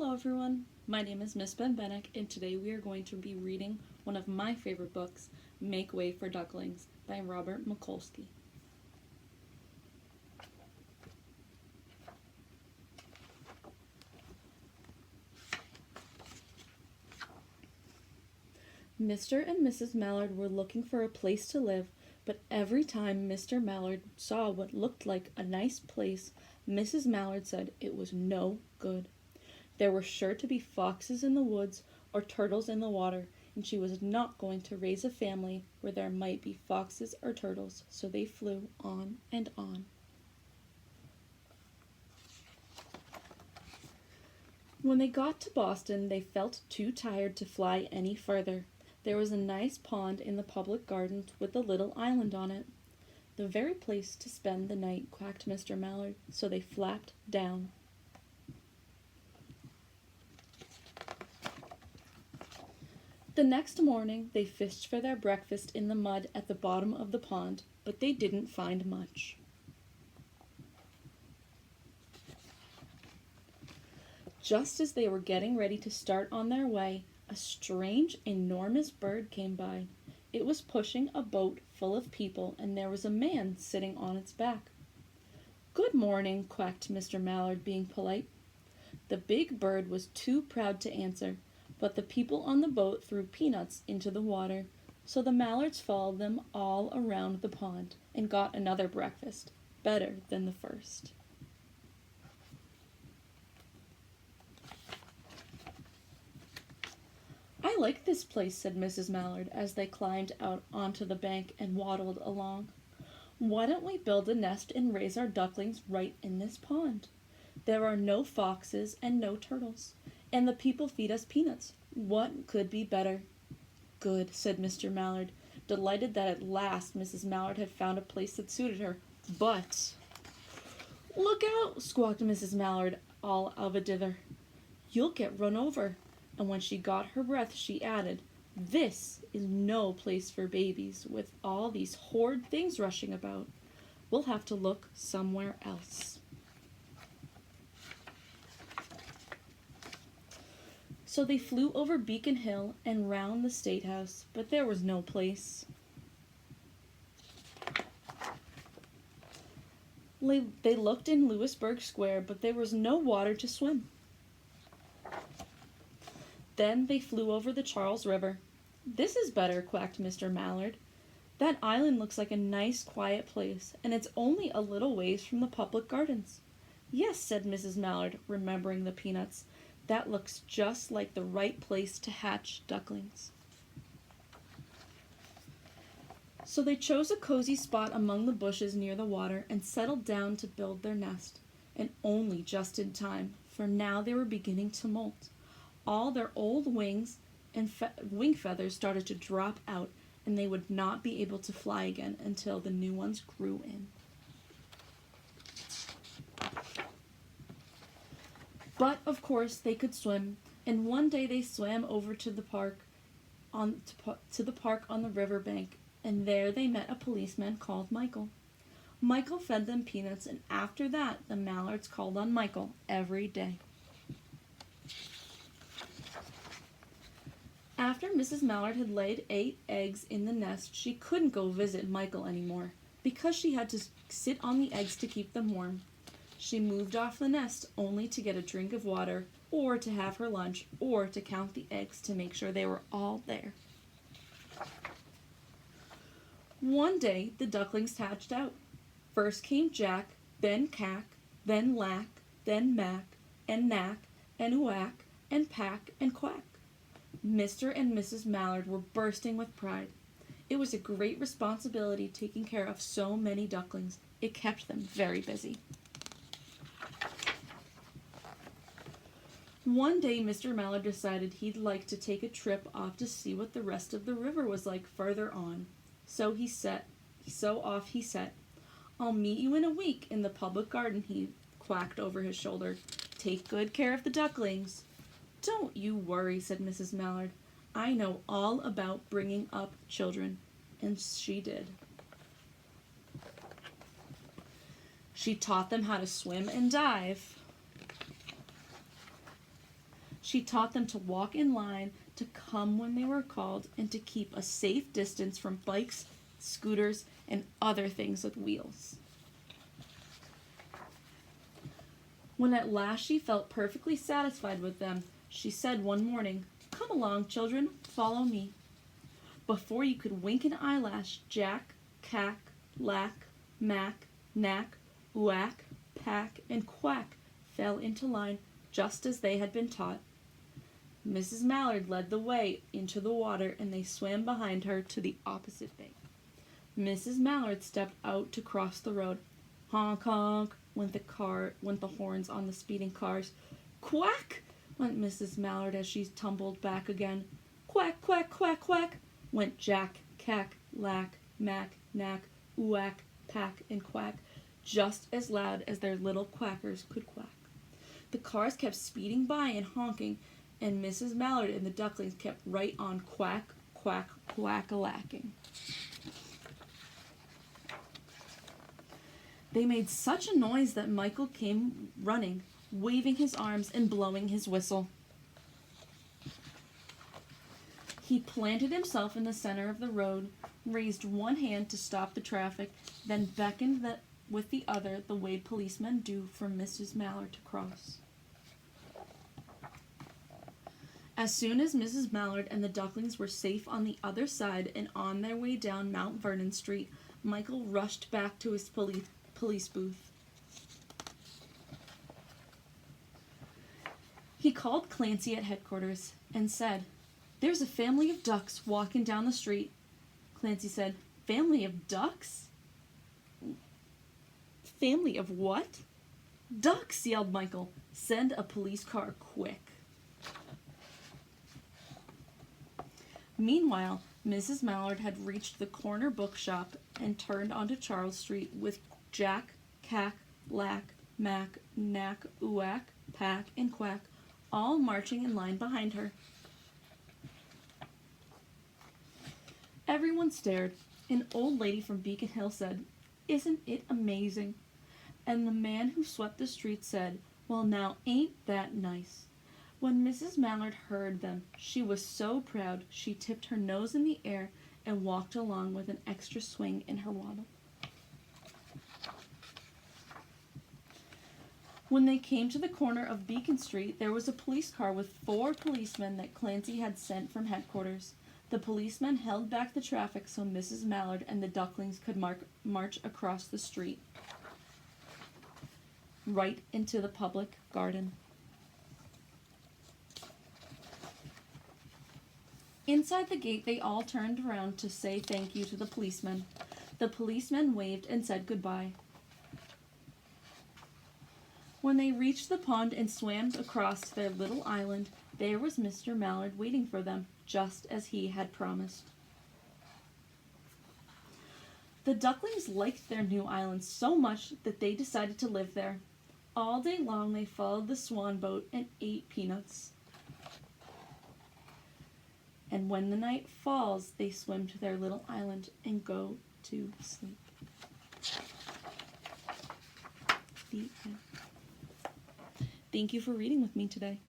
Hello everyone, my name is Miss Benbenek and today we are going to be reading one of my favorite books, Make Way for Ducklings by Robert Mikulski. Mr. and Mrs. Mallard were looking for a place to live, but every time Mr. Mallard saw what looked like a nice place, Mrs. Mallard said it was no good. There were sure to be foxes in the woods or turtles in the water, and she was not going to raise a family where there might be foxes or turtles, so they flew on and on. When they got to Boston, they felt too tired to fly any further. There was a nice pond in the public garden with a little island on it. The very place to spend the night, quacked Mr. Mallard, so they flapped down. The next morning they fished for their breakfast in the mud at the bottom of the pond, but they didn't find much. Just as they were getting ready to start on their way, a strange, enormous bird came by. It was pushing a boat full of people, and there was a man sitting on its back. "Good morning," quacked Mr. Mallard, being polite. The big bird was too proud to answer, but the people on the boat threw peanuts into the water, so the Mallards followed them all around the pond and got another breakfast, better than the first. "I like this place," said Mrs. Mallard as they climbed out onto the bank and waddled along. "Why don't we build a nest and raise our ducklings right in this pond? There are no foxes and no turtles, and the people feed us peanuts. What could be better?" "Good," said Mr. Mallard, delighted that at last Mrs. Mallard had found a place that suited her. "But—" "Look out!" squawked Mrs. Mallard, all of a dither. "You'll get run over." And when she got her breath, she added, "This is no place for babies, with all these horrid things rushing about. We'll have to look somewhere else." So they flew over Beacon Hill and round the State House, but there was no place. They looked in Louisburg Square, but there was no water to swim. Then they flew over the Charles River. "This is better," quacked Mr. Mallard. "That island looks like a nice, quiet place, and it's only a little ways from the public gardens." "Yes," said Mrs. Mallard, remembering the peanuts. "That looks just like the right place to hatch ducklings." So they chose a cozy spot among the bushes near the water and settled down to build their nest, and only just in time, for now they were beginning to molt. All their old wings and wing feathers started to drop out, and they would not be able to fly again until the new ones grew in. But of course they could swim, and one day they swam over to the park on the river bank, and there they met a policeman called Michael. Michael fed them peanuts, and after that the Mallards called on Michael every day. After Mrs. Mallard had laid 8 eggs in the nest, she couldn't go visit Michael anymore, because she had to sit on the eggs to keep them warm. She moved off the nest only to get a drink of water, or to have her lunch, or to count the eggs to make sure they were all there. One day the ducklings hatched out. First came Jack, then Cack, then Lack, then Mack, and Knack, and Whack, and Pack, and Quack. Mr. and Mrs. Mallard were bursting with pride. It was a great responsibility taking care of so many ducklings. It kept them very busy. One day Mr. Mallard decided he'd like to take a trip off to see what the rest of the river was like further on. So off he set. "I'll meet you in a week in the public garden," he quacked over his shoulder. "Take good care of the ducklings." "Don't you worry," said Mrs. Mallard. "I know all about bringing up children." And she did. She taught them how to swim and dive. She taught them to walk in line, to come when they were called, and to keep a safe distance from bikes, scooters, and other things with wheels. When at last she felt perfectly satisfied with them, she said one morning, "Come along, children, follow me." Before you could wink an eyelash, Jack, Cack, Lack, Mack, Knack, Whack, Pack, and Quack fell into line just as they had been taught. Mrs. Mallard led the way into the water, and they swam behind her to the opposite bank. Mrs. Mallard stepped out to cross the road. Honk, honk, went the horns on the speeding cars. Quack, went Mrs. Mallard as she tumbled back again. Quack, quack, quack, quack, went Jack, Cack, Lack, Mack, Knack, Whack, Pack, and Quack, just as loud as their little quackers could quack. The cars kept speeding by and honking, and Mrs. Mallard and the ducklings kept right on quack, quack, quack-a-lacking. They made such a noise that Michael came running, waving his arms and blowing his whistle. He planted himself in the center of the road, raised one hand to stop the traffic, then beckoned with the other the way policemen do for Mrs. Mallard to cross. As soon as Mrs. Mallard and the ducklings were safe on the other side and on their way down Mount Vernon Street, Michael rushed back to his police booth. He called Clancy at headquarters and said, "There's a family of ducks walking down the street." Clancy said, "Family of ducks? Family of what?" "Ducks," yelled Michael. "Send a police car quick." Meanwhile, Mrs. Mallard had reached the corner bookshop and turned onto Charles Street with Jack, Cack, Lack, Mack, Knack, Whack, Pack, and Quack all marching in line behind her. Everyone stared. An old lady from Beacon Hill said, "Isn't it amazing?" And the man who swept the street said, "Well, now, ain't that nice?" When Mrs. Mallard heard them, she was so proud she tipped her nose in the air and walked along with an extra swing in her waddle. When they came to the corner of Beacon Street, there was a police car with 4 policemen that Clancy had sent from headquarters. The policemen held back the traffic so Mrs. Mallard and the ducklings could march across the street, right into the public garden. Inside the gate, they all turned around to say thank you to the policemen. The policemen waved and said goodbye. When they reached the pond and swam across to their little island, there was Mr. Mallard waiting for them, just as he had promised. The ducklings liked their new island so much that they decided to live there. All day long they followed the swan boat and ate peanuts. And when the night falls, they swim to their little island and go to sleep. The end. Thank you for reading with me today.